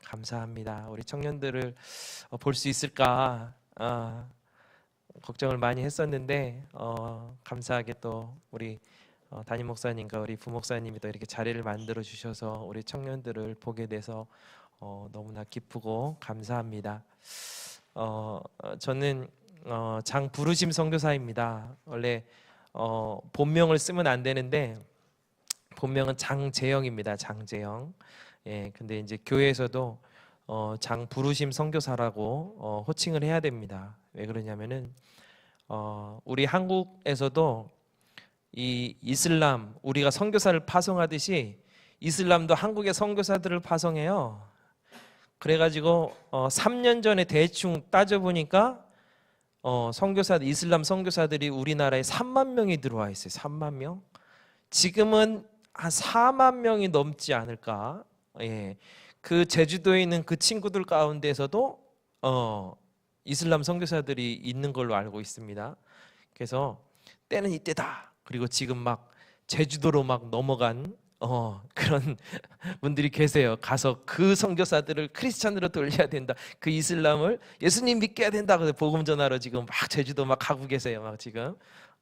감사합니다. 우리 청년들을 볼 수 있을까 걱정을 많이 했었는데 감사하게 또 우리 담임 목사님과 우리 부목사님이 또 이렇게 자리를 만들어 주셔서 우리 청년들을 보게 돼서 너무나 기쁘고 감사합니다. 저는 장부르심 선교사입니다. 원래 본명을 쓰면 안 되는데 본명은 장재영입니다. 장재영. 예, 근데 이제 교회에서도 장부르심 선교사라고 호칭을 해야 됩니다. 왜 그러냐면은 우리 한국에서도 이 이슬람, 우리가 선교사를 파송하듯이 이슬람도 한국의 선교사들을 파송해요. 그래가지고 3년 전에 대충 따져보니까 이슬람 선교사들이 우리나라에 3만 명이 들어와 있어요. 3만 명. 지금은 한 4만 명이 넘지 않을까. 예. 그 제주도에 있는 그 친구들 가운데서도 이슬람 선교사들이 있는 걸로 알고 있습니다. 그래서 때는 이때다. 그리고 지금 막 제주도로 막 넘어간 그런 분들이 계세요. 가서 그 선교사들을 크리스찬으로 돌려야 된다. 그 이슬람을 예수님 믿게 해야 된다. 그래서 복음 전하러 지금 막 제주도 막 가고 계세요. 막 지금.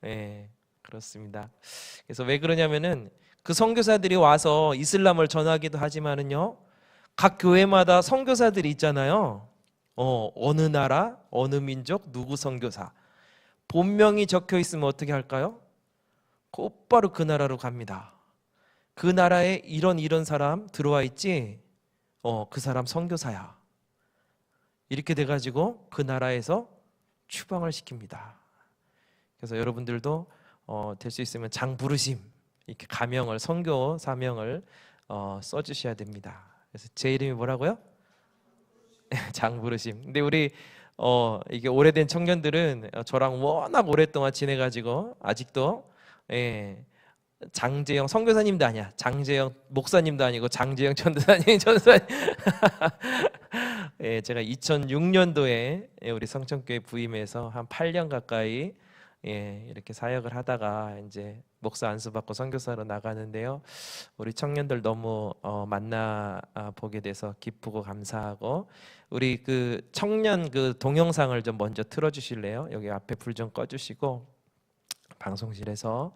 예, 그렇습니다. 그래서 왜 그러냐면은 그 선교사들이 와서 이슬람을 전하기도 하지만은요, 각 교회마다 선교사들이 있잖아요. 어느 나라, 어느 민족, 누구 선교사. 본명이 적혀 있으면 어떻게 할까요? 곧바로 그 나라로 갑니다. 그 나라에 이런 사람 들어와 있지? 그 사람 선교사야. 이렇게 돼가지고 그 나라에서 추방을 시킵니다. 그래서 여러분들도 될 수 있으면 장부르심 이렇게 가명을 선교 사명을 써주셔야 됩니다. 그래서 제 이름이 뭐라고요? 장부르심. 근데 우리 이게 오래된 청년들은 저랑 워낙 오랫동안 지내가지고 아직도 예, 장재영 선교사님도 아니야. 장재영 목사님도 아니고 장재영 전도사님 전도사님. 예, 제가 2006년도에 우리 성천교회 부임해서 한 8년 가까이 이렇게 사역을 하다가 이제 목사 안수받고 선교사로 나가는데요. 우리 청년들 너무 만나 보게 돼서 기쁘고 감사하고 우리 그 청년 그 동영상을 좀 먼저 틀어주실래요? 여기 앞에 불 좀 꺼주시고 방송실에서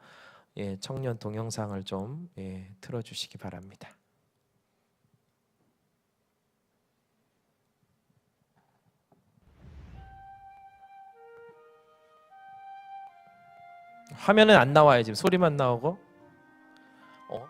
청년 동영상을 좀 틀어주시기 바랍니다. 화면은 안 나와요. 지금 소리만 나오고. 어?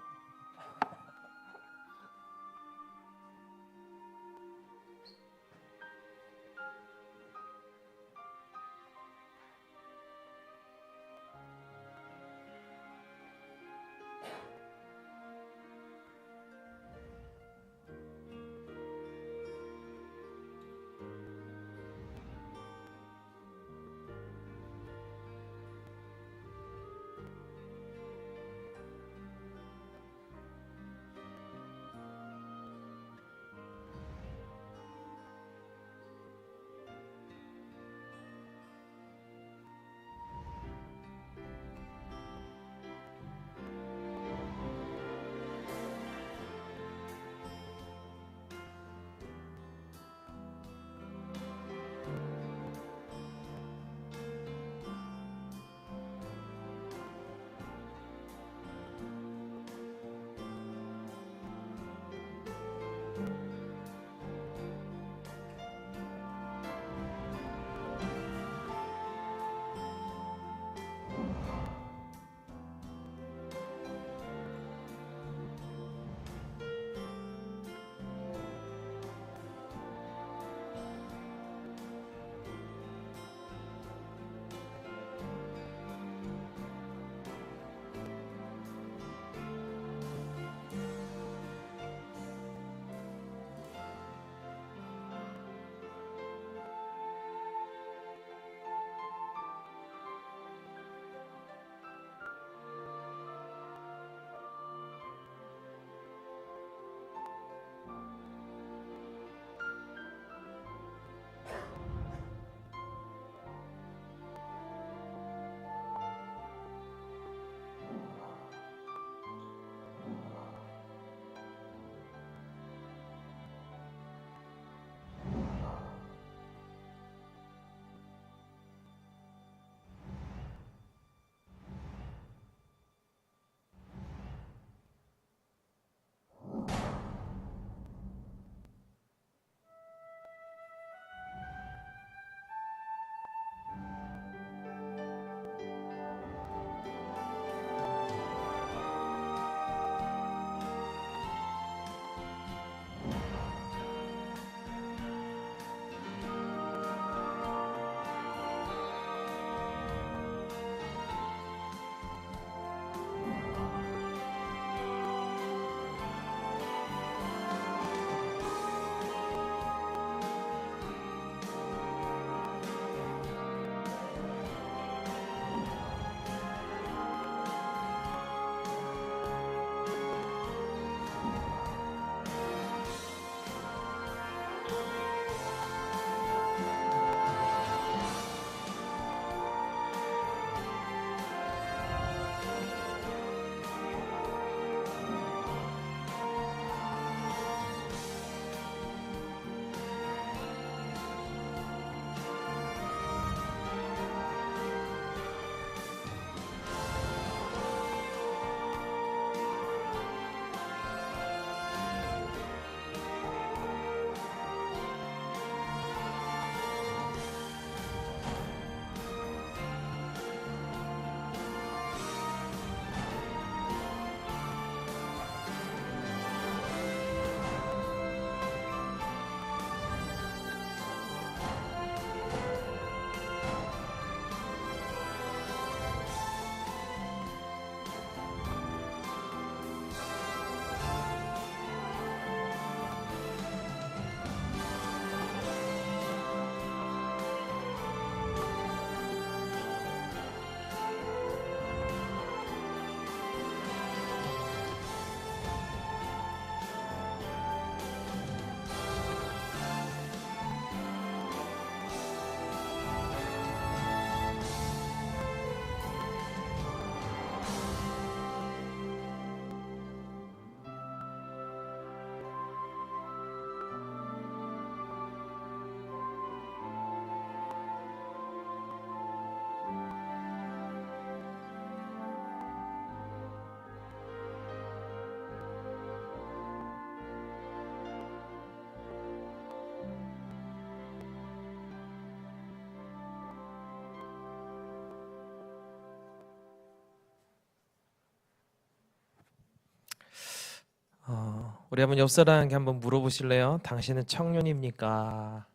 우리 한번 옆 사람에게 한번 물어보실래요? 당신은 청년입니까?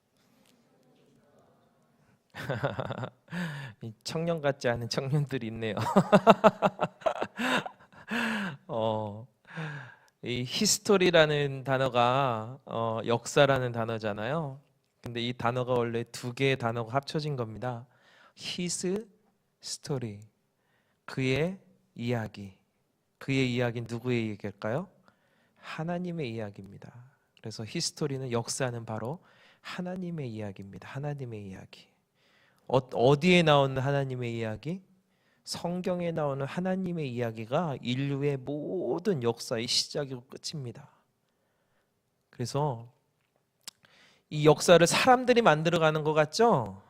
이 청년 같지 않은 청년들이 있네요. 어, 이 히스토리라는 단어가 역사라는 단어잖아요. 근데 이 단어가 원래 두 개의 단어가 합쳐진 겁니다. His story, 그의 이야기. 그의 이야기는 누구의 얘기일까요? 하나님의 이야기입니다. 그래서 히스토리는, 역사는 바로 하나님의 이야기입니다. 하나님의 이야기. 어디에 나오는 하나님의 이야기? 성경에 나오는 하나님의 이야기가 인류의 모든 역사의 시작이고 끝입니다. 그래서 이 역사를 사람들이 만들어가는 것 같죠?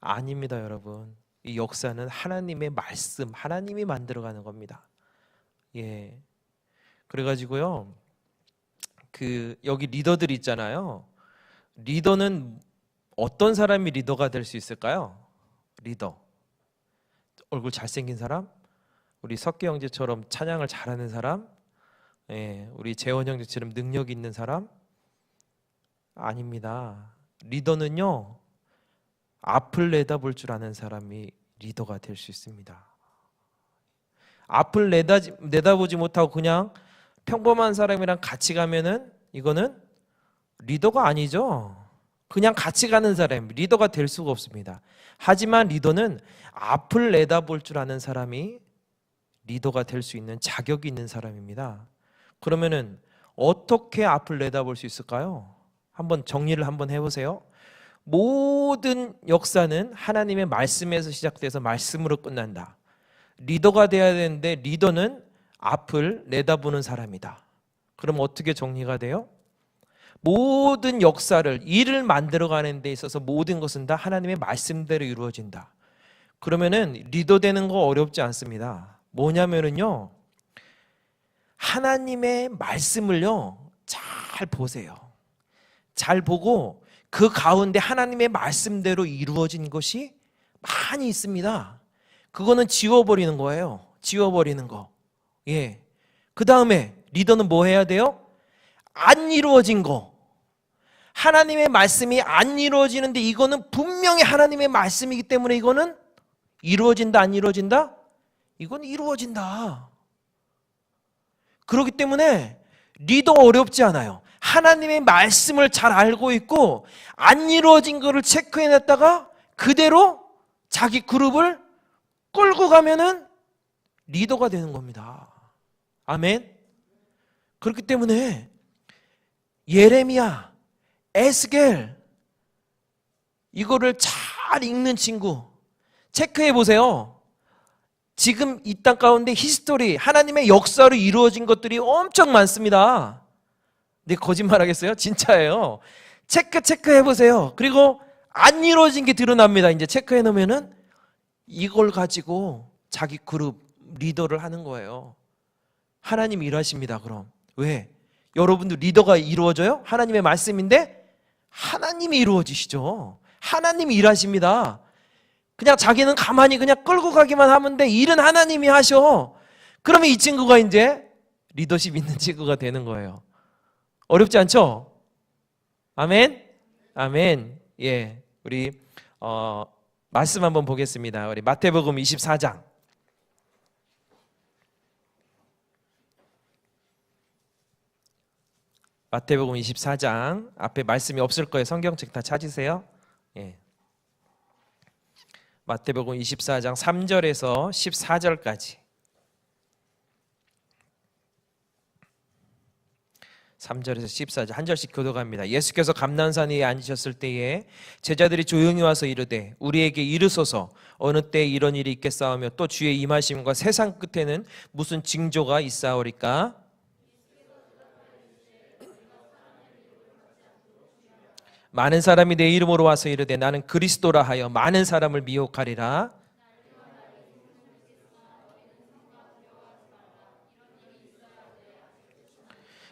아닙니다, 여러분. 이 역사는 하나님의 말씀, 하나님이 만들어가는 겁니다. 예. 그래가지고요, 여기 리더들 있잖아요. 리더는 어떤 사람이 리더가 될 수 있을까요? 리더. 얼굴 잘생긴 사람? 우리 석기 형제처럼 찬양을 잘하는 사람? 예, 우리 재원 형제처럼 능력 있는 사람? 아닙니다. 리더는요, 앞을 내다볼 줄 아는 사람이 리더가 될 수 있습니다. 앞을 내다보지 못하고 그냥 평범한 사람이랑 같이 가면은 이거는 리더가 아니죠. 그냥 같이 가는 사람, 리더가 될 수가 없습니다. 하지만 리더는 앞을 내다볼 줄 아는 사람이 리더가 될 수 있는 자격이 있는 사람입니다. 그러면은 어떻게 앞을 내다볼 수 있을까요? 한번 정리를 한번 해보세요. 모든 역사는 하나님의 말씀에서 시작돼서 말씀으로 끝난다. 리더가 돼야 되는데 리더는 앞을 내다보는 사람이다. 그럼 어떻게 정리가 돼요? 모든 역사를, 일을 만들어가는 데 있어서 모든 것은 다 하나님의 말씀대로 이루어진다. 그러면은 리더 되는 거 어렵지 않습니다. 뭐냐면은요, 하나님의 말씀을요 잘 보세요. 잘 보고 그 가운데 하나님의 말씀대로 이루어진 것이 많이 있습니다. 그거는 지워버리는 거예요. 지워버리는 거. 예. 그 다음에 리더는 뭐 해야 돼요? 안 이루어진 거. 하나님의 말씀이 안 이루어지는데 이거는 분명히 하나님의 말씀이기 때문에 이거는 이루어진다, 안 이루어진다? 이건 이루어진다. 그렇기 때문에 리더가 어렵지 않아요. 하나님의 말씀을 잘 알고 있고 안 이루어진 거를 체크해냈다가 그대로 자기 그룹을 끌고 가면은 리더가 되는 겁니다. 아멘. 그렇기 때문에 예레미야, 에스겔 이거를 잘 읽는 친구 체크해 보세요. 지금 이 땅 가운데 히스토리, 하나님의 역사로 이루어진 것들이 엄청 많습니다. 근데 거짓말 하겠어요? 진짜예요. 체크해 보세요. 그리고 안 이루어진 게 드러납니다. 이제 체크해 놓으면은 이걸 가지고 자기 그룹 리더를 하는 거예요. 하나님 일하십니다. 그럼 왜? 여러분들 리더가 이루어져요? 하나님의 말씀인데 하나님이 이루어지시죠. 하나님이 일하십니다. 그냥 자기는 가만히 그냥 끌고 가기만 하면 돼. 일은 하나님이 하셔. 그러면 이 친구가 이제 리더십 있는 친구가 되는 거예요. 어렵지 않죠? 아멘? 아멘. 예, 우리 말씀 한번 보겠습니다. 우리 마태복음 24장. 마태복음 24장 앞에 말씀이 없을 거예요. 성경책 다 찾으세요. 예. 마태복음 24장 3절에서 14절까지. 3절에서 14절 한 절씩 교독합니다. 예수께서 감난산 위에 앉으셨을 때에 제자들이 조용히 와서 이르되 우리에게 이르소서 어느 때 이런 일이 있겠사오며 또 주의 임하심과 세상 끝에는 무슨 징조가 있사오리까? 많은 사람이 내 이름으로 와서 이르되 나는 그리스도라 하여 많은 사람을 미혹하리라.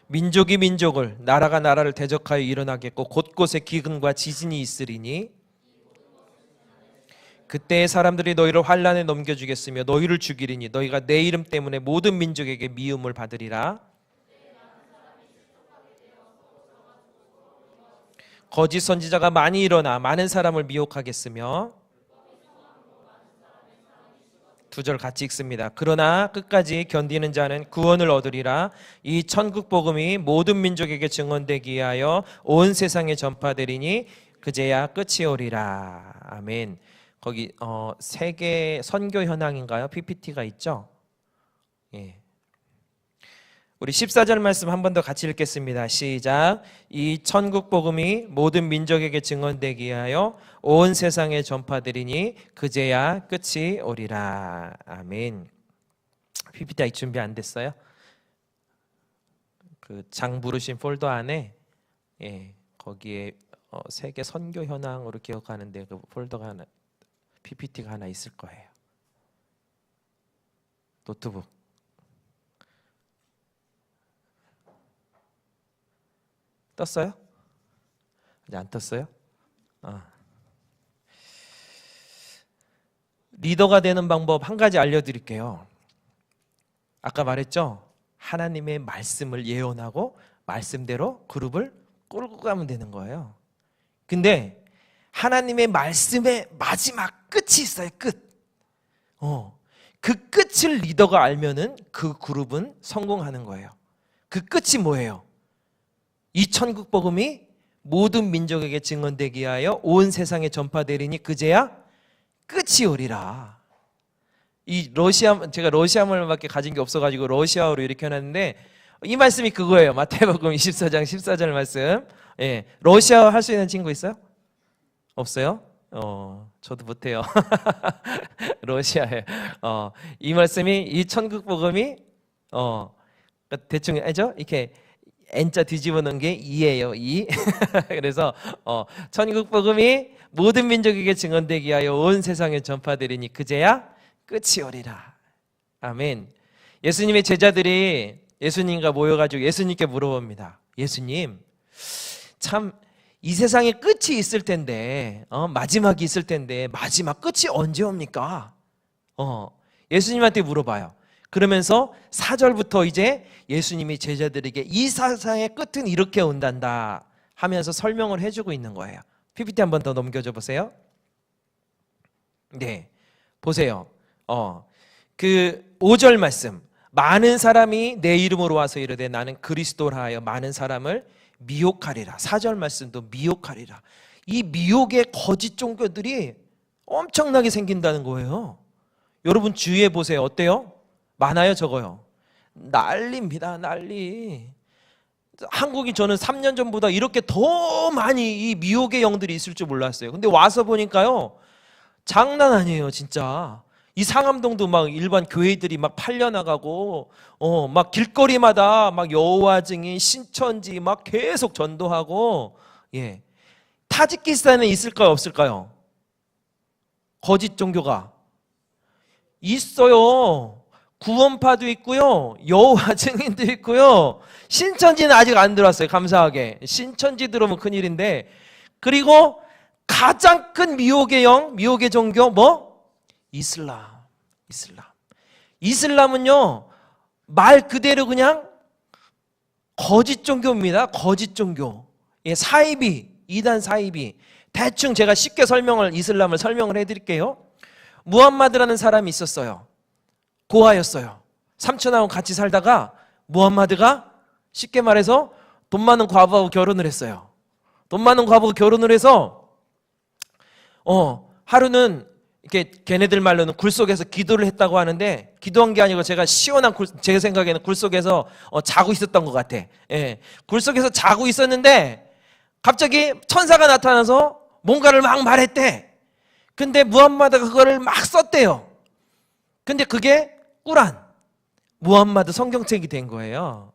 민족이 민족을, 나라가 나라를 대적하여 일어나겠고 곳곳에 기근과 지진이 있으리니 그때의 사람들이 너희를 환난에 넘겨주겠으며 너희를 죽이리니 너희가 내 이름 때문에 모든 민족에게 미움을 받으리라. 거짓 선지자가 많이 일어나 많은 사람을 미혹하겠으며, 두 절 같이 읽습니다. 그러나 끝까지 견디는 자는 구원을 얻으리라. 이 천국 복음이 모든 민족에게 증언되기 위하여 온 세상에 전파되리니 그제야 끝이 오리라. 아멘. 거기 세계 선교 현황인가요? PPT가 있죠? 예. 우리 14절 말씀 한 번 더 같이 읽겠습니다. 시작. 이 천국 복음이 모든 민족에게 증언되기 위하여 온 세상에 전파되리니 그제야 끝이 오리라. 아멘. PPT 아직 준비 안 됐어요? 그 장 부르신 폴더 안에 거기에 세계 선교 현황으로 기억하는데 그 폴더가 하나, PPT가 하나 있을 거예요. 노트북. 떴어요? 아직 안 떴어요? 리더가 되는 방법 한 가지 알려드릴게요. 아까 말했죠? 하나님의 말씀을 예언하고 말씀대로 그룹을 끌고 가면 되는 거예요. 근데 하나님의 말씀의 마지막 끝이 있어요. 끝. 그 끝을 리더가 알면은 그 그룹은 성공하는 거예요. 그 끝이 뭐예요? 이 천국 복음이 모든 민족에게 증언되기 위하여 온 세상에 전파되리니 그제야 끝이 오리라. 이 제가 러시아말밖에 가진 게 없어가지고 러시아어로 이렇게 해놨는데 이 말씀이 그거예요. 마태복음 24장 14절 말씀. 예, 러시아어 할 수 있는 친구 있어요? 없어요? 저도 못해요. 러시아에. 이 말씀이 이 천국 복음이 대충 알죠? 이렇게 N자 뒤집어 놓은 게 2예요. 2. 그래서 천국 복음이 모든 민족에게 증언되기 위하여 온 세상에 전파되리니 그제야 끝이 오리라. 아멘. 예수님의 제자들이 예수님과 모여가지고 예수님께 물어봅니다. 예수님, 참 이 세상에 끝이 있을 텐데 마지막이 있을 텐데 마지막 끝이 언제 옵니까? 예수님한테 물어봐요. 그러면서 4절부터 이제 예수님이 제자들에게 이 세상의 끝은 이렇게 온단다 하면서 설명을 해주고 있는 거예요. PPT 한 번 더 넘겨줘 보세요. 네, 보세요. 그 5절 말씀. 많은 사람이 내 이름으로 와서 이르되 나는 그리스도라 하여 많은 사람을 미혹하리라. 4절 말씀도 미혹하리라. 이 미혹의 거짓 종교들이 엄청나게 생긴다는 거예요. 여러분 주위에 보세요. 어때요? 많아요, 적어요? 난리입니다. 난리. 한국이 저는 3년 전보다 이렇게 더 많이 이 미혹의 영들이 있을 줄 몰랐어요. 근데 와서 보니까요, 장난 아니에요, 진짜. 이 상암동도 막 일반 교회들이 막 팔려나가고, 막 길거리마다 막 여호와 증인, 신천지 막 계속 전도하고, 예. 타지키스탄에 있을까요, 없을까요? 거짓 종교가 있어요. 구원파도 있고요, 여호와 증인도 있고요. 신천지는 아직 안 들어왔어요. 감사하게. 신천지 들어오면 큰일인데. 그리고 가장 큰 미혹의 영, 미혹의 종교 뭐? 이슬람은요, 말 그대로 그냥 거짓 종교입니다. 거짓 종교. 예, 사이비, 이단 사이비. 대충 제가 쉽게 이슬람을 설명을 해드릴게요. 무함마드라는 사람이 있었어요. 고아였어요. 삼촌하고 같이 살다가 무함마드가 쉽게 말해서 돈 많은 과부하고 결혼을 했어요. 돈 많은 과부하고 결혼을 해서 하루는 이렇게 걔네들 말로는 굴 속에서 기도를 했다고 하는데, 기도한 게 아니고 제가 시원한 제 생각에는 굴 속에서 자고 있었던 것 같아. 예, 굴 속에서 자고 있었는데 갑자기 천사가 나타나서 뭔가를 막 말했대. 근데 무함마드가 그거를 막 썼대요. 근데 그게 꾸란, 무함마드 성경책이 된 거예요.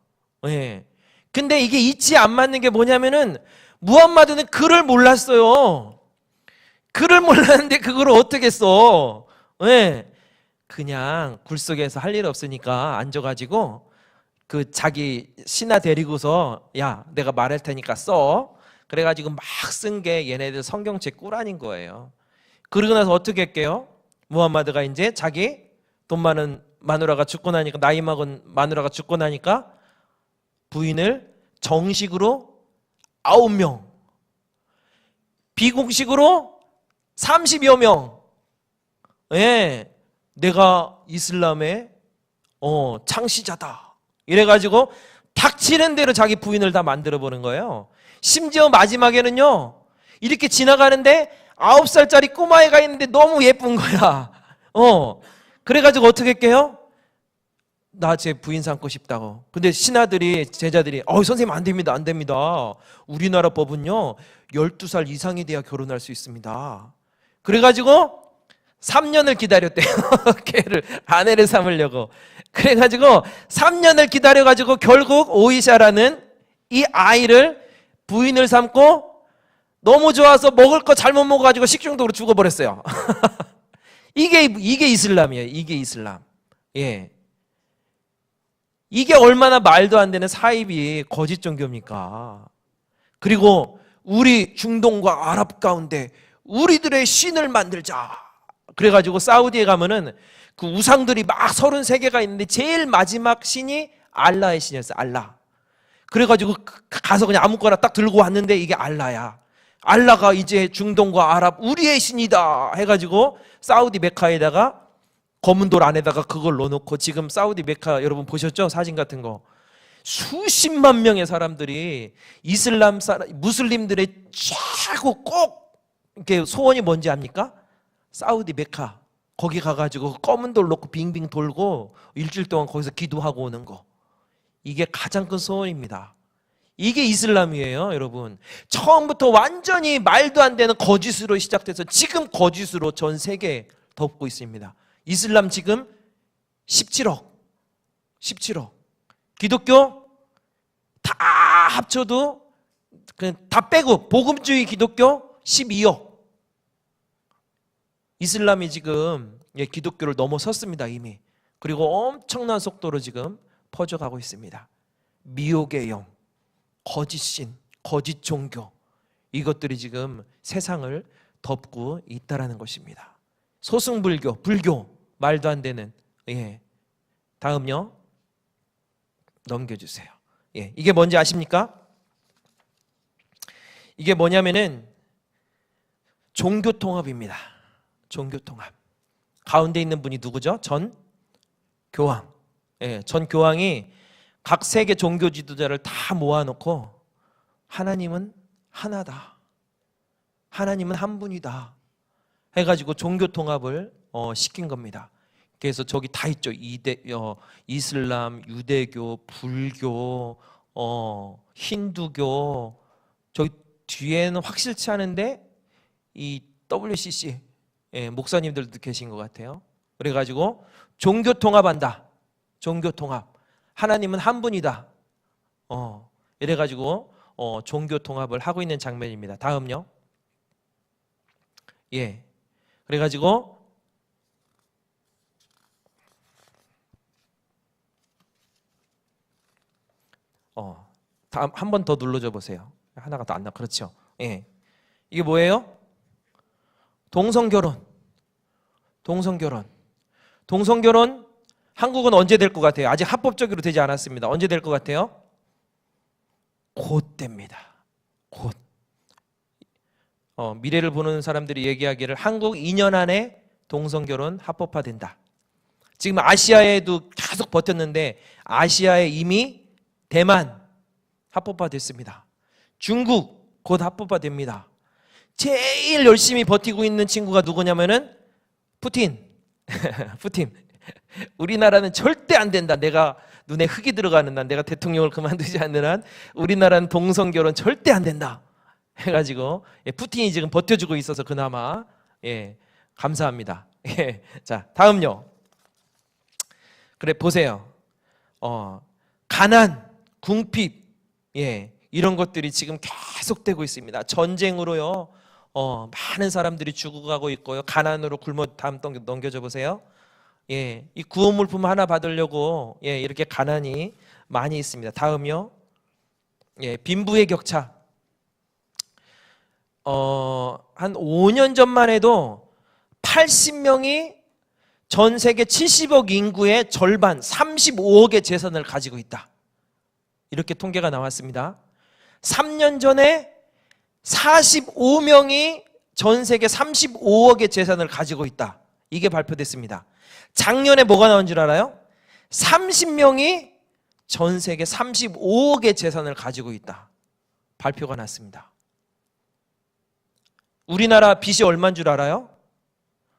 예. 근데 이게 이치에 안 맞는 게 뭐냐면은 무함마드는 글을 몰랐어요. 글을 몰랐는데 그걸 어떻게 써? 예. 그냥 굴 속에서 할 일 없으니까 앉아가지고 그 자기 신하 데리고서 야, 내가 말할 테니까 써. 그래가지고 막 쓴 게 얘네들 성경책 꾸란인 거예요. 그러고 나서 어떻게 할게요? 무함마드가 이제 자기 돈 많은 마누라가 죽고 나니까, 나이 먹은 마누라가 죽고 나니까 부인을 정식으로 9명 비공식으로 30여 명, 예, 내가 이슬람의 창시자다 이래가지고 닥치는 대로 자기 부인을 다 만들어 보는 거예요. 심지어 마지막에는요, 이렇게 지나가는데 9살짜리 꼬마애가 있는데 너무 예쁜 거야. 그래가지고 어떻게 할게요? 나 제 부인 삼고 싶다고. 근데 신하들이, 제자들이 선생님 안 됩니다, 안 됩니다. 우리나라 법은요 12살 이상이 돼야 결혼할 수 있습니다. 그래가지고 3년을 기다렸대요. 걔를, 아내를 삼으려고. 그래가지고 3년을 기다려가지고 결국 오이샤라는 이 아이를 부인을 삼고 너무 좋아서 먹을 거 잘못 먹어가지고 식중독으로 죽어버렸어요. 이게 이슬람이에요. 이게 이슬람. 예. 이게 얼마나 말도 안 되는 사입이 거짓 종교입니까? 그리고 우리 중동과 아랍 가운데 우리들의 신을 만들자. 그래가지고 사우디에 가면은 그 우상들이 막 33개가 있는데 제일 마지막 신이 알라의 신이었어요. 알라. 그래가지고 가서 그냥 아무거나 딱 들고 왔는데 이게 알라야. 알라가 이제 중동과 아랍 우리의 신이다 해가지고 사우디 메카에다가 검은 돌 안에다가 그걸 넣어놓고, 지금 사우디 메카 여러분 보셨죠? 사진 같은 거. 수십만 명의 사람들이 이슬람 무슬림들의 최고 꼭 이렇게 소원이 뭔지 압니까? 사우디 메카 거기 가가지고 검은 돌 놓고 빙빙 돌고 일주일 동안 거기서 기도하고 오는 거. 이게 가장 큰 소원입니다. 이게 이슬람이에요, 여러분. 처음부터 완전히 말도 안 되는 거짓으로 시작돼서 지금 거짓으로 전 세계에 덮고 있습니다. 이슬람 지금 17억. 기독교 다 합쳐도 다 빼고 복음주의 기독교 12억. 이슬람이 지금 기독교를 넘어섰습니다, 이미. 그리고 엄청난 속도로 지금 퍼져가고 있습니다. 미혹의 영, 거짓신, 거짓 종교, 이것들이 지금 세상을 덮고 있다라는 것입니다. 소승불교, 불교, 말도 안 되는. 예. 다음요. 넘겨주세요. 예. 이게 뭔지 아십니까? 이게 뭐냐면은 종교통합입니다. 종교통합. 가운데 있는 분이 누구죠? 전 교황. 예, 전 교황이 각 세계 종교 지도자를 다 모아놓고 하나님은 하나다. 하나님은 한 분이다. 해가지고 종교통합을 시킨 겁니다. 그래서 저기 다 있죠. 이슬람, 유대교, 불교, 힌두교. 저기 뒤에는 확실치 않은데 이 WCC 목사님들도 계신 것 같아요. 그래가지고 종교통합한다. 종교통합. 하나님은 한 분이다. 이래가지고 종교통합을 하고 있는 장면입니다. 다음요. 예. 그래가지고 다음 한 번 더 눌러줘 보세요. 하나가 더 안 나. 그렇죠. 예. 이게 뭐예요? 동성결혼. 동성결혼 한국은 언제 될 것 같아요? 아직 합법적으로 되지 않았습니다. 언제 될 것 같아요? 곧 됩니다. 곧. 미래를 보는 사람들이 얘기하기를 한국 2년 안에 동성결혼 합법화된다. 지금 아시아에도 계속 버텼는데 아시아에 이미 대만 합법화됐습니다. 중국 곧 합법화됩니다. 제일 열심히 버티고 있는 친구가 누구냐면은 푸틴. 푸틴. 우리나라는 절대 안 된다. 내가 눈에 흙이 들어가는 한, 내가 대통령을 그만두지 않는 한 우리나라는 동성결혼 절대 안 된다 해가지고 푸틴이 지금 버텨주고 있어서 그나마 감사합니다. 자, 다음요. 그래 보세요. 가난, 궁핍, 이런 것들이 지금 계속되고 있습니다. 전쟁으로요. 많은 사람들이 죽어가고 있고요. 가난으로 굶어. 다음 넘겨줘 보세요. 이 구호물품 하나 받으려고 이렇게 가난이 많이 있습니다. 다음요. 빈부의 격차. 한 5년 전만 해도 80명이 전 세계 70억 인구의 절반 35억의 재산을 가지고 있다. 이렇게 통계가 나왔습니다. 3년 전에 45명이 전 세계 35억의 재산을 가지고 있다. 이게 발표됐습니다. 작년에 뭐가 나온 줄 알아요? 30명이 전 세계 35억의 재산을 가지고 있다. 발표가 났습니다. 우리나라 빚이 얼마인 줄 알아요?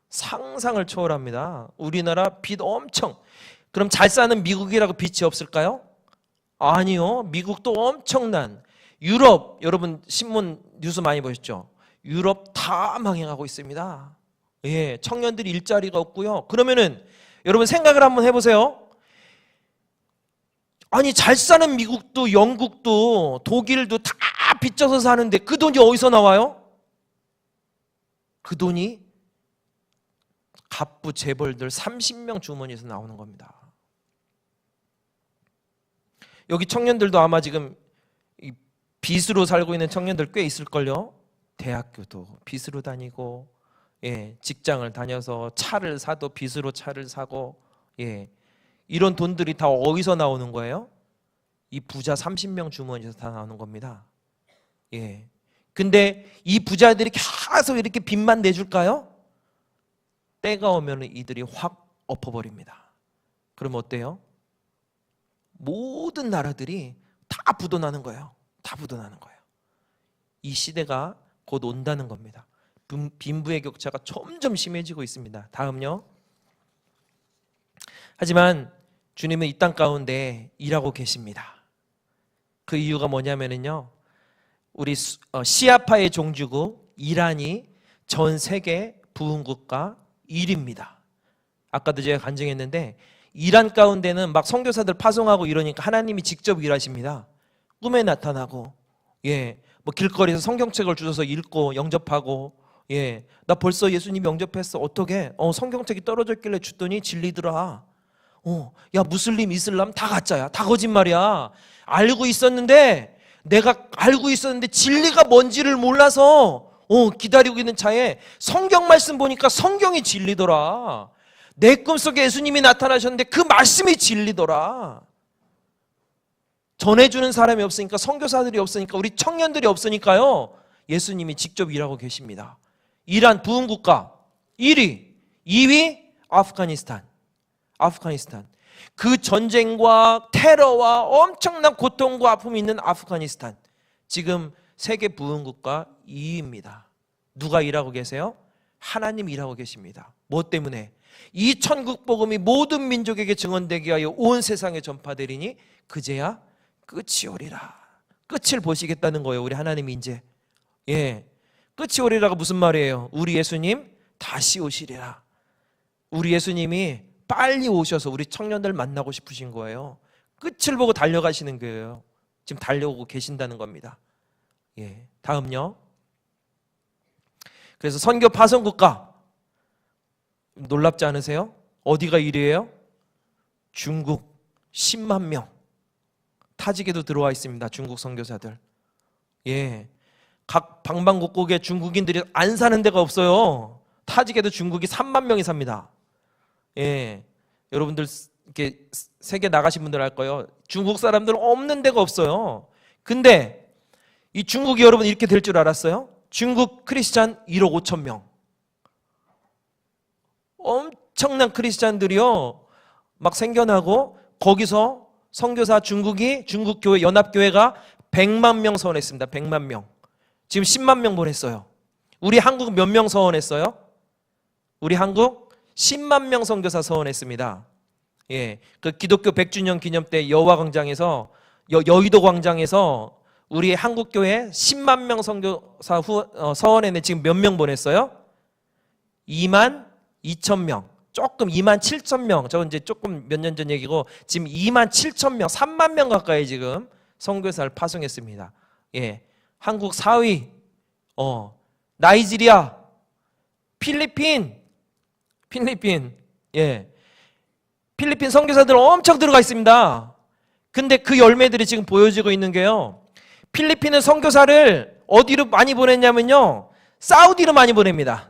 상상을 초월합니다. 우리나라 빚 엄청. 그럼 잘 사는 미국이라고 빚이 없을까요? 아니요. 미국도 엄청난. 유럽, 여러분 신문 뉴스 많이 보셨죠? 유럽 다 망해가고 있습니다. 예, 청년들이 일자리가 없고요. 그러면은 여러분 생각을 한번 해보세요. 아니 잘 사는 미국도 영국도 독일도 다 빚져서 사는데 그 돈이 어디서 나와요? 그 돈이 갑부 재벌들 30명 주머니에서 나오는 겁니다. 여기 청년들도 아마 지금 빚으로 살고 있는 청년들 꽤 있을걸요. 대학교도 빚으로 다니고, 예, 직장을 다녀서 차를 사도 빚으로 차를 사고, 예, 이런 돈들이 다 어디서 나오는 거예요? 이 부자 30명 주머니에서 다 나오는 겁니다. 예. 근데 이 부자들이 계속 이렇게 빚만 내줄까요? 때가 오면 이들이 확 엎어버립니다. 그럼 어때요? 모든 나라들이 다 부도나는 거예요. 다 부도나는 거예요. 이 시대가 곧 온다는 겁니다. 빈부의 격차가 점점 심해지고 있습니다. 다음요. 하지만 주님은 이 땅 가운데 일하고 계십니다. 그 이유가 뭐냐면요, 우리 시아파의 종주국 이란이 전 세계 부흥국가 1위입니다. 아까도 제가 간증했는데 이란 가운데는 막 선교사들 파송하고 이러니까 하나님이 직접 일하십니다. 꿈에 나타나고, 예, 뭐 길거리에서 성경책을 주셔서 읽고 영접하고, 예, 나 벌써 예수님 영접했어. 어떻게? 성경책이 떨어져 있길래 줬더니 진리더라. 야, 무슬림, 이슬람 다 가짜야. 다 거짓말이야. 내가 알고 있었는데 진리가 뭔지를 몰라서 기다리고 있는 차에 성경 말씀 보니까 성경이 진리더라. 내 꿈속에 예수님이 나타나셨는데 그 말씀이 진리더라. 전해주는 사람이 없으니까, 선교사들이 없으니까, 우리 청년들이 없으니까요, 예수님이 직접 일하고 계십니다. 이란 부흥국가 1위, 2위 아프가니스탄. 그 전쟁과 테러와 엄청난 고통과 아픔이 있는 아프가니스탄, 지금 세계 부흥국가 2위입니다. 누가 일하고 계세요? 하나님 일하고 계십니다. 뭐 때문에? 이 천국 복음이 모든 민족에게 증언되게 하여 온 세상에 전파되리니 그제야 끝이 오리라. 끝을 보시겠다는 거예요, 우리 하나님이 이제. 예, 끝이 오리라가 무슨 말이에요? 우리 예수님 다시 오시리라. 우리 예수님이 빨리 오셔서 우리 청년들 만나고 싶으신 거예요. 끝을 보고 달려가시는 거예요. 지금 달려오고 계신다는 겁니다. 예, 다음요. 그래서 선교 파송국가 놀랍지 않으세요? 어디가 1위예요? 중국 10만 명. 타직에도 들어와 있습니다. 중국 선교사들. 예, 각 방방곡곡에 중국인들이 안 사는 데가 없어요. 타직에도 중국이 3만 명이 삽니다. 예, 여러분들 이렇게 세계 나가신 분들 알 거예요. 중국 사람들은 없는 데가 없어요. 근데 이 중국이 여러분 이렇게 될 줄 알았어요? 중국 크리스찬 1억 5천 명. 엄청난 크리스찬들이요 막 생겨나고, 거기서 선교사 중국 교회 연합교회가 100만 명 서원했습니다. 100만 명. 지금 10만 명 보냈어요. 우리 한국 몇 명 서원했어요? 우리 한국 10만 명 선교사 서원했습니다. 예, 그 기독교 100주년 기념 때 여의도 광장에서 우리 한국 교회 10만 명 선교사 서원했는데 지금 몇 명 보냈어요? 2만 2천 명. 조금 2만 7천 명. 저 이제 조금 몇 년 전 얘기고, 지금 2만 7천 명, 3만 명 가까이 지금 선교사를 파송했습니다. 예, 한국 4위. 나이지리아, 필리핀. 예, 필리핀 선교사들 엄청 들어가 있습니다. 근데 그 열매들이 지금 보여지고 있는 게요, 필리핀은 선교사를 어디로 많이 보냈냐면요, 사우디로 많이 보냅니다.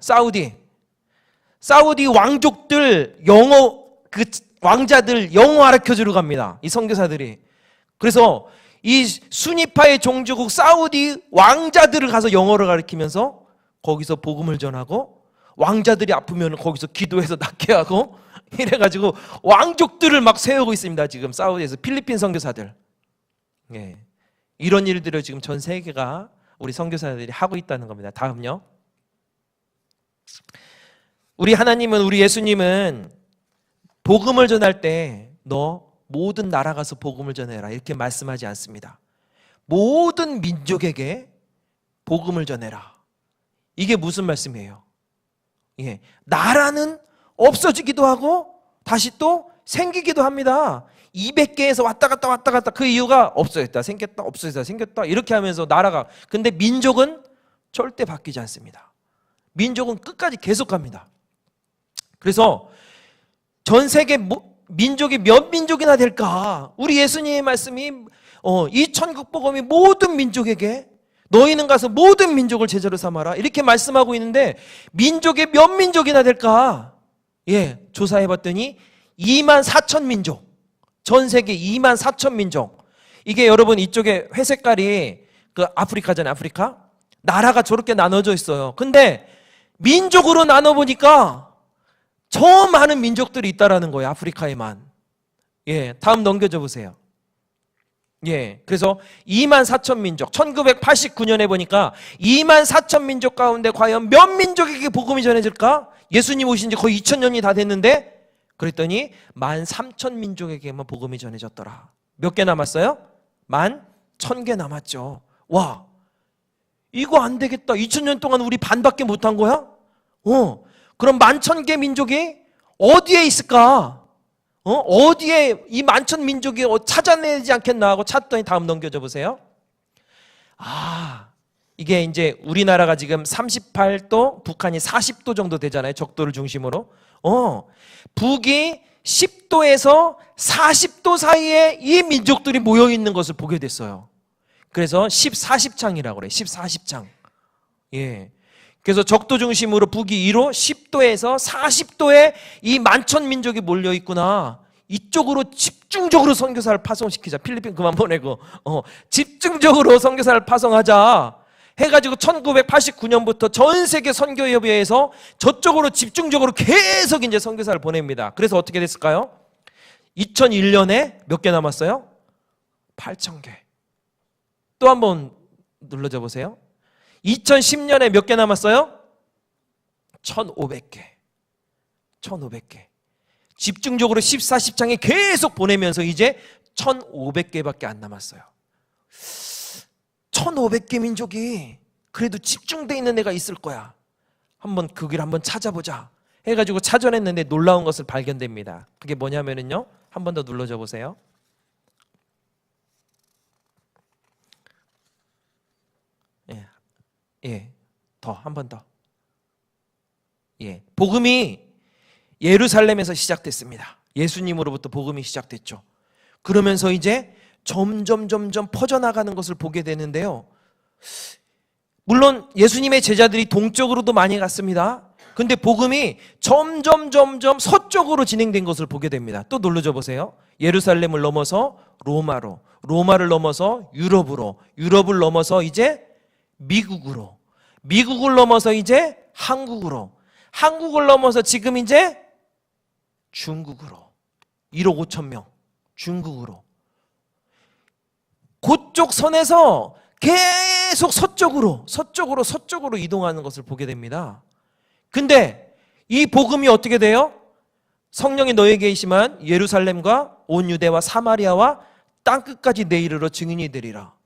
사우디 왕족들 왕자들 영어 가르쳐주러 갑니다, 이 선교사들이. 그래서 이 수니파의 종주국 사우디 왕자들을 가서 영어를 가르치면서 거기서 복음을 전하고, 왕자들이 아프면 거기서 기도해서 낫게 하고, 이래가지고 왕족들을 막 세우고 있습니다. 지금 사우디에서 필리핀 선교사들. 예. 이런 일들을 지금 전 세계가 우리 선교사들이 하고 있다는 겁니다. 다음요. 우리 하나님은, 우리 예수님은 복음을 전할 때 너 모든 나라 가서 복음을 전해라 이렇게 말씀하지 않습니다. 모든 민족에게 복음을 전해라. 이게 무슨 말씀이에요? 예, 나라는 없어지기도 하고 다시 또 생기기도 합니다. 200개에서 왔다 갔다 그 이유가 없어졌다 생겼다 없어졌다 생겼다 이렇게 하면서 나라가, 근데 민족은 절대 바뀌지 않습니다. 민족은 끝까지 계속 갑니다. 그래서 전 세계 민족이 몇 민족이나 될까? 우리 예수님의 말씀이 이 천국 복음이 모든 민족에게, 너희는 가서 모든 민족을 제자로 삼아라 이렇게 말씀하고 있는데, 민족이 몇 민족이나 될까? 예, 조사해 봤더니 2만 4천 민족. 전 세계 2만 4천 민족. 이게 여러분 이쪽에 회색깔이 그 아프리카잖아요. 아프리카. 나라가 저렇게 나눠져 있어요. 근데 민족으로 나눠 보니까 저 많은 민족들이 있다라는 거예요. 아프리카에만. 예, 다음 넘겨줘 보세요. 예, 그래서 2만 4천 민족. 1989년에 보니까 2만 4천 민족 가운데 과연 몇 민족에게 복음이 전해질까? 예수님 오신 지 거의 2000년이 다 됐는데, 그랬더니 13,000민족에게만 복음이 전해졌더라. 몇 개 남았어요? 11,000개 남았죠. 와, 이거 안 되겠다. 2000년 동안 우리 반밖에 못한 거야? 그럼 11,000개 민족이 어디에 있을까? 어디에 이 11,000민족이 찾아내지 않겠나 하고 찾더니 다음 넘겨줘 보세요. 아, 이게 이제 우리나라가 지금 38도, 북한이 40도 정도 되잖아요. 적도를 중심으로. 북이 10도에서 40도 사이에 이 민족들이 모여 있는 것을 보게 됐어요. 그래서 1040창이라고 그래요. 1040창. 예. 그래서 적도 중심으로 북이 2로 10도에서 40도에 이 11,000민족이 몰려 있구나. 이쪽으로 집중적으로 선교사를 파송시키자. 필리핀 그만 보내고 집중적으로 선교사를 파송하자 해가지고 1989년부터 전 세계 선교협의회에서 저쪽으로 집중적으로 계속 이제 선교사를 보냅니다. 그래서 어떻게 됐을까요? 2001년에 몇 개 남았어요? 8,000개. 또 한번 눌러줘 보세요. 2010년에 몇 개 남았어요? 1,500개. 1,500개. 집중적으로 14, 10장에 계속 보내면서 이제 1,500개밖에 안 남았어요. 1,500개 민족이 그래도 집중되어 있는 애가 있을 거야. 한번 그 길 한번 찾아보자 해가지고 찾아냈는데 놀라운 것을 발견됩니다. 그게 뭐냐면은요, 한 번 더 눌러줘 보세요. 예, 더, 한 번 더. 예, 복음이 예루살렘에서 시작됐습니다. 예수님으로부터 복음이 시작됐죠. 그러면서 이제 점점 퍼져나가는 것을 보게 되는데요. 물론 예수님의 제자들이 동쪽으로도 많이 갔습니다. 근데 복음이 점점 서쪽으로 진행된 것을 보게 됩니다. 또 눌러줘 보세요. 예루살렘을 넘어서 로마로, 로마를 넘어서 유럽으로, 유럽을 넘어서 이제 미국으로, 미국을 넘어서 이제 한국으로, 한국을 넘어서 지금 이제 중국으로, 1억 5천 명 중국으로, 그쪽 선에서 계속 서쪽으로 이동하는 것을 보게 됩니다. 근데 이 복음이 어떻게 돼요? 성령이 너에게 계시면 예루살렘과 온 유대와 사마리아와 땅끝까지 내 이르러 증인이 되리라.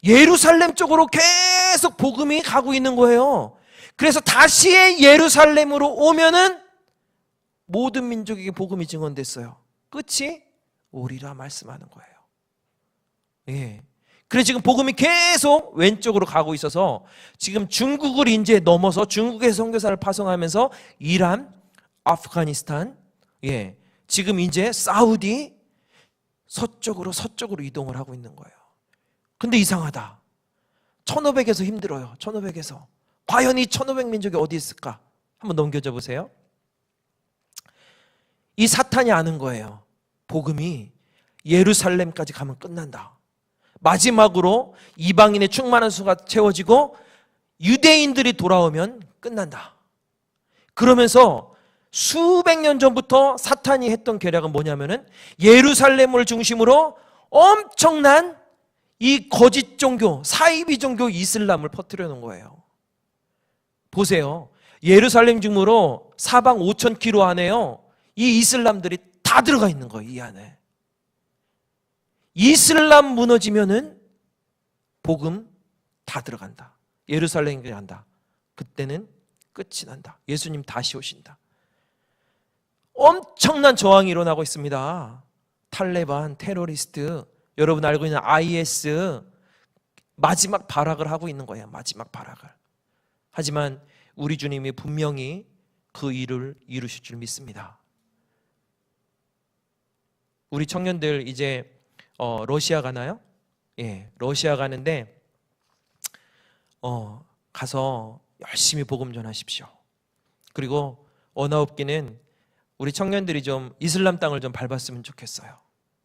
예루살렘 쪽으로 계속 복음이 가고 있는 거예요. 그래서 다시 예루살렘으로 오면은 모든 민족에게 복음이 증언됐어요. 끝이 오리라 말씀하는 거예요. 예. 그래서 지금 복음이 계속 왼쪽으로 가고 있어서 지금 중국을 이제 넘어서 중국의 선교사를 파송하면서 이란, 아프가니스탄, 예, 지금 이제 사우디 서쪽으로 이동을 하고 있는 거예요. 근데 이상하다. 1,500에서 힘들어요. 1,500에서. 과연 이 1,500 민족이 어디 있을까? 한번 넘겨줘 보세요. 이 사탄이 아는 거예요. 복음이 예루살렘까지 가면 끝난다. 마지막으로 이방인의 충만한 수가 채워지고 유대인들이 돌아오면 끝난다. 그러면서 수백 년 전부터 사탄이 했던 계략은 뭐냐면은 예루살렘을 중심으로 엄청난 이 거짓 종교, 사이비 종교 이슬람을 퍼뜨려 놓은 거예요. 보세요. 예루살렘 중으로 사방 5,000km 안에요. 이 이슬람들이 다 들어가 있는 거예요. 이 안에. 이슬람 무너지면은 복음 다 들어간다. 예루살렘에 간다. 그때는 끝이 난다. 예수님 다시 오신다. 엄청난 저항이 일어나고 있습니다. 탈레반, 테러리스트, 여러분 알고 있는 IS 마지막 발악을 하고 있는 거예요. 마지막 발악을. 하지만 우리 주님이 분명히 그 일을 이루실 줄 믿습니다. 우리 청년들 이제 러시아 가나요? 예, 러시아 가는데 가서 열심히 복음 전하십시오. 그리고 언어업기는 우리 청년들이 좀 이슬람 땅을 좀 밟았으면 좋겠어요.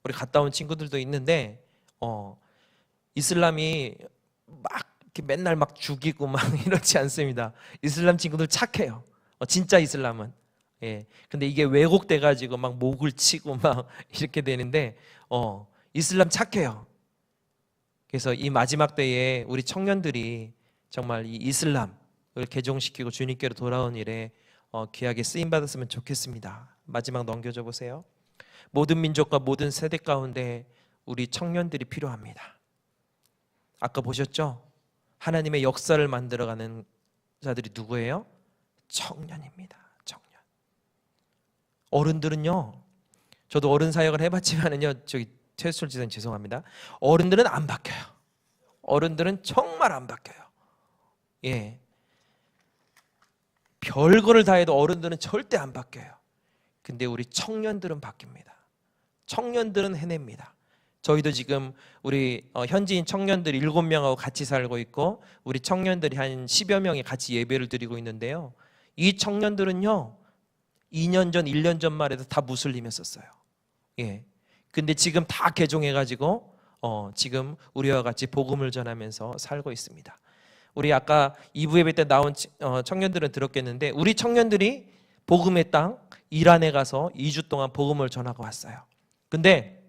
우리 갔다 온 친구들도 있는데 이슬람이 막 이렇게 맨날 막 죽이고 막 이렇지 않습니다. 이슬람 친구들 착해요. 진짜 이슬람은. 예. 근데 이게 왜곡돼 가지고 막 목을 치고 막 이렇게 되는데 이슬람 착해요. 그래서 이 마지막 때에 우리 청년들이 정말 이 이슬람을 개종시키고 주님께로 돌아온 일에 귀하게 쓰임 받았으면 좋겠습니다. 마지막 넘겨줘 보세요. 모든 민족과 모든 세대 가운데 우리 청년들이 필요합니다. 아까 보셨죠? 하나님의 역사를 만들어가는 자들이 누구예요? 청년입니다. 청년. 어른들은요, 저도 어른 사역을 해봤지만은요, 저기 최수철 지사님 죄송합니다. 어른들은 안 바뀌어요. 어른들은 정말 안 바뀌어요. 예, 별거를 다 해도 어른들은 절대 안 바뀌어요. 근데 우리 청년들은 바뀝니다. 청년들은 해냅니다. 저희도 지금 우리 현지인 청년들 7명하고 같이 살고 있고 우리 청년들이 한 10여 명이 같이 예배를 드리고 있는데요. 이 청년들은요 2년 전, 1년 전만 해도 다 무슬림이었어요. 예. 근데 지금 다 개종해가지고 지금 우리와 같이 복음을 전하면서 살고 있습니다. 우리 아까 2부 예배 때 나온 청년들은 들었겠는데 우리 청년들이 복음의 땅 이란에 가서 2주 동안 복음을 전하고 왔어요. 근데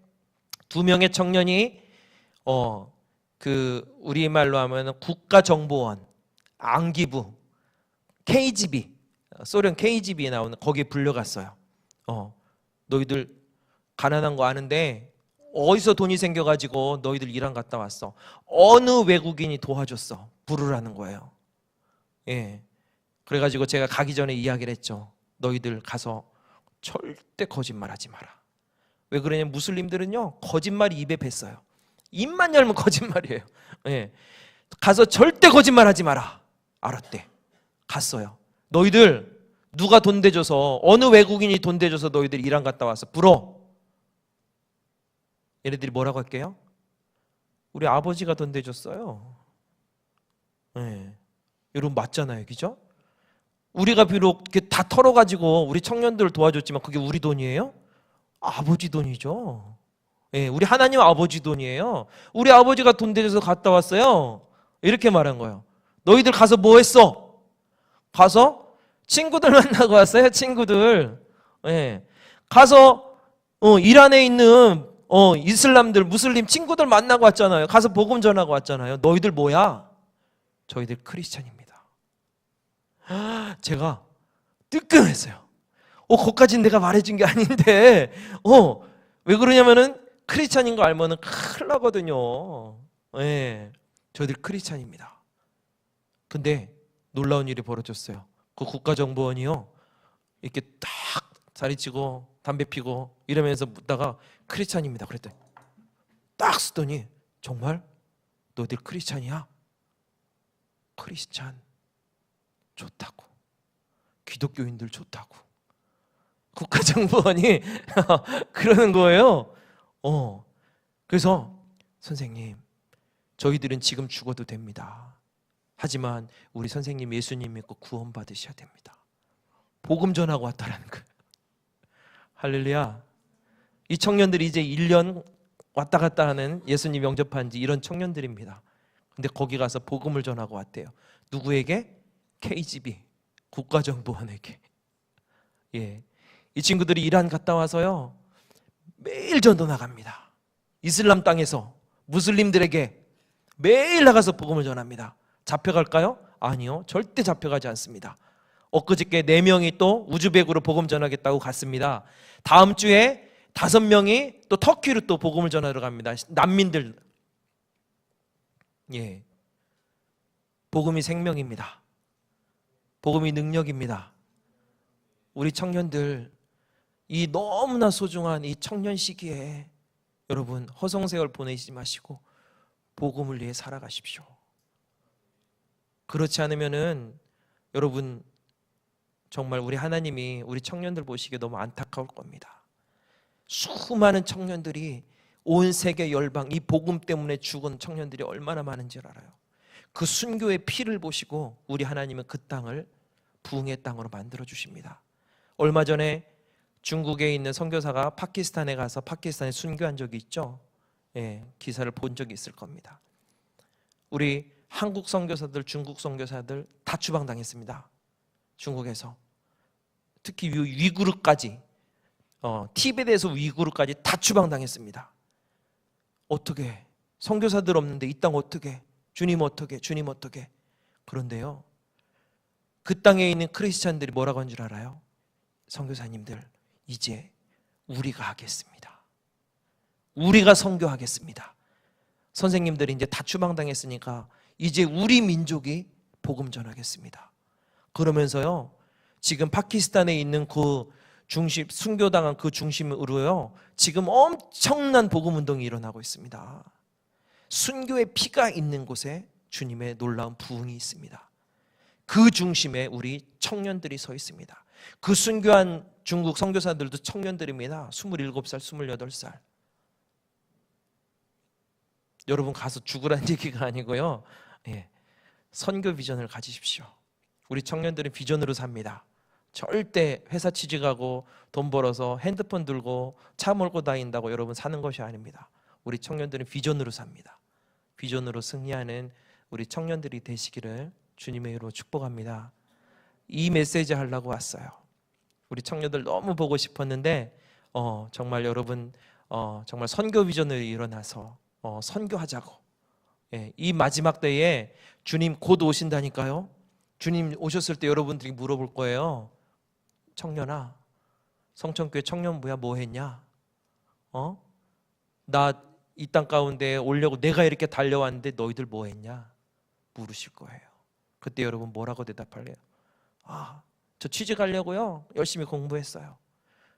2명의 청년이 그 우리말로 하면 국가정보원, 안기부, KGB, 소련 KGB에 나오는 거기에 불려갔어요. 너희들 가난한 거 아는데 어디서 돈이 생겨가지고 너희들 이란 갔다 왔어. 어느 외국인이 도와줬어. 부르라는 거예요. 예. 그래가지고 제가 가기 전에 이야기를 했죠. 너희들 가서 절대 거짓말하지 마라. 왜 그러냐면 무슬림들은요 거짓말이 입에 뱄어요. 입만 열면 거짓말이에요. 예. 가서 절대 거짓말하지 마라. 알았대. 갔어요. 너희들 누가 돈 대줘서 어느 외국인이 돈 대줘서 너희들 이란 갔다 왔어. 불어. 얘네들이 뭐라고 할게요? 우리 아버지가 돈 대줬어요. 예. 여러분 맞잖아요, 그죠? 우리가 비록 이렇게 다 털어가지고 우리 청년들을 도와줬지만 그게 우리 돈이에요? 아버지 돈이죠. 예, 우리 하나님 아버지 돈이에요. 우리 아버지가 돈 대줘서 갔다 왔어요. 이렇게 말한 거예요. 너희들 가서 뭐 했어? 가서 친구들 만나고 왔어요. 친구들. 예. 가서 이란에 있는 이슬람들, 무슬림 친구들 만나고 왔잖아요. 가서 복음 전하고 왔잖아요. 너희들 뭐야? 저희들 크리스찬입니다. 제가 뜨끔했어요. 거기까지는 내가 말해준 게 아닌데 왜 그러냐면은 크리스찬인 거 알면은 큰일 나거든요. 예, 저희들 크리스찬입니다. 근데 놀라운 일이 벌어졌어요. 그 국가정보원이요 이렇게 딱 자리치고 담배 피고 이러면서 묻다가 크리스찬입니다 그랬더니 딱 쓰더니 정말? 너희들 크리스찬이야? 크리스찬 좋다고. 기독교인들 좋다고. 국가정보원이 그러는 거예요. 그래서 선생님 저희들은 지금 죽어도 됩니다. 하지만 우리 선생님 예수님 믿고 구원 받으셔야 됩니다. 복음 전하고 왔다라는 거예요. 할렐루야. 이 청년들이 이제 1년 왔다 갔다 하는 예수님 영접한 지 이런 청년들입니다. 근데 거기 가서 복음을 전하고 왔대요. 누구에게? KGB 국가정보원에게. 예, 이 친구들이 이란 갔다 와서요 매일 전도 나갑니다. 이슬람 땅에서 무슬림들에게 매일 나가서 복음을 전합니다. 잡혀갈까요? 아니요, 절대 잡혀가지 않습니다. 엊그저께 4명이 또 우즈벡으로 복음 전하겠다고 갔습니다. 다음 주에 5명이 또 터키로 또 복음을 전하러 갑니다. 난민들. 예, 복음이 생명입니다. 복음이 능력입니다. 우리 청년들, 이 너무나 소중한 이 청년 시기에 여러분 허송세월 보내지 마시고 복음을 위해 살아가십시오. 그렇지 않으면은 여러분 정말 우리 하나님이 우리 청년들 보시기에 너무 안타까울 겁니다. 수많은 청년들이 온 세계 열방 이 복음 때문에 죽은 청년들이 얼마나 많은지 알아요. 그 순교의 피를 보시고 우리 하나님은 그 땅을 부흥의 땅으로 만들어 주십니다. 얼마 전에 중국에 있는 선교사가 파키스탄에 가서 파키스탄에 순교한 적이 있죠. 예, 기사를 본 적이 있을 겁니다. 우리 한국 선교사들, 중국 선교사들 다 추방당했습니다. 중국에서. 특히 위구르까지, 티베트에서 위구르까지 다 추방당했습니다. 어떻게? 선교사들 없는데 이 땅 어떻게? 주님 어떻게? 주님 어떻게? 그런데요, 그 땅에 있는 크리스찬들이 뭐라고 한 줄 알아요? 선교사님들, 이제 우리가 하겠습니다. 우리가 선교하겠습니다. 선생님들이 이제 다 추방당했으니까 이제 우리 민족이 복음 전하겠습니다. 그러면서요, 지금 파키스탄에 있는 그 중심, 순교당한 그 중심으로요, 지금 엄청난 복음 운동이 일어나고 있습니다. 순교의 피가 있는 곳에 주님의 놀라운 부흥이 있습니다. 그 중심에 우리 청년들이 서 있습니다. 그 순교한 중국 선교사들도 청년들입니다. 27살, 28살. 여러분 가서 죽으라는 얘기가 아니고요, 예, 선교 비전을 가지십시오. 우리 청년들은 비전으로 삽니다. 절대 회사 취직하고 돈 벌어서 핸드폰 들고 차 몰고 다닌다고 여러분 사는 것이 아닙니다. 우리 청년들은 비전으로 삽니다. 비전으로 승리하는 우리 청년들이 되시기를 주님의 이름으로 축복합니다. 이 메시지 하려고 왔어요. 우리 청년들 너무 보고 싶었는데 정말 여러분 정말 선교 비전으로 일어나서 선교하자고. 예, 이 마지막 때에 주님 곧 오신다니까요. 주님 오셨을 때 여러분들이 물어볼 거예요. 청년아, 성천교회 청년부야 뭐 했냐? 나 이 땅 가운데 오려고 내가 이렇게 달려왔는데 너희들 뭐 했냐? 물으실 거예요. 그때 여러분 뭐라고 대답할래요? 저 취직하려고요 열심히 공부했어요.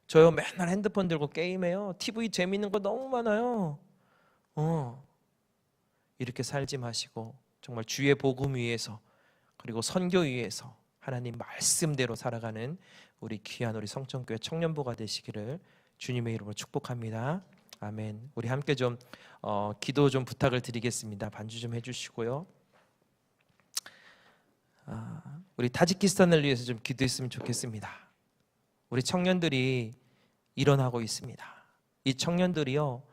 저요 맨날 핸드폰 들고 게임해요. TV 재밌는 거 너무 많아요. 이렇게 살지 마시고 정말 주의 복음 위에서 그리고 선교 위에서 하나님 말씀대로 살아가는 우리 귀한 우리 성천교회 청년부가 되시기를 주님의 이름으로 축복합니다. 아멘. 우리 함께 좀 기도 좀 부탁을 드리겠습니다. 반주 좀 해주시고요. 우리 타지키스탄을 위해서 좀 기도했으면 좋겠습니다. 우리 청년들이 일어나고 있습니다. 이 청년들이요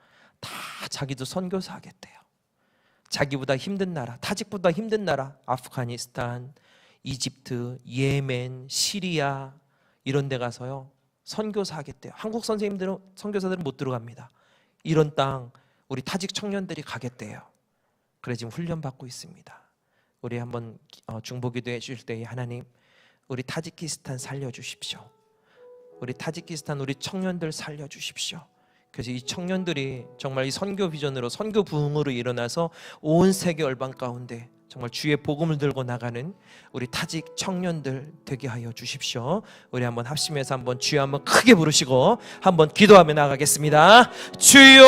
다 자기도 선교사 하겠대요. 자기보다 힘든 나라, 타직보다 힘든 나라, 아프가니스탄, 이집트, 예멘, 시리아 이런 데 가서요 선교사 하겠대요. 한국 선생님들은, 선교사들은 못 들어갑니다. 이런 땅 우리 타직 청년들이 가겠대요. 그래 지금 훈련받고 있습니다. 우리 한번 중보기도 해주실 때 하나님 우리 타지키스탄 살려주십시오. 우리 타지키스탄 우리 청년들 살려주십시오. 그래서 이 청년들이 정말 이 선교 비전으로 선교 부흥으로 일어나서 온 세계 열방 가운데 정말 주의 복음을 들고 나가는 우리 타직 청년들 되게 하여 주십시오. 우리 한번 합심해서 한번 주여 한번 크게 부르시고 한번 기도하며 나가겠습니다. 주여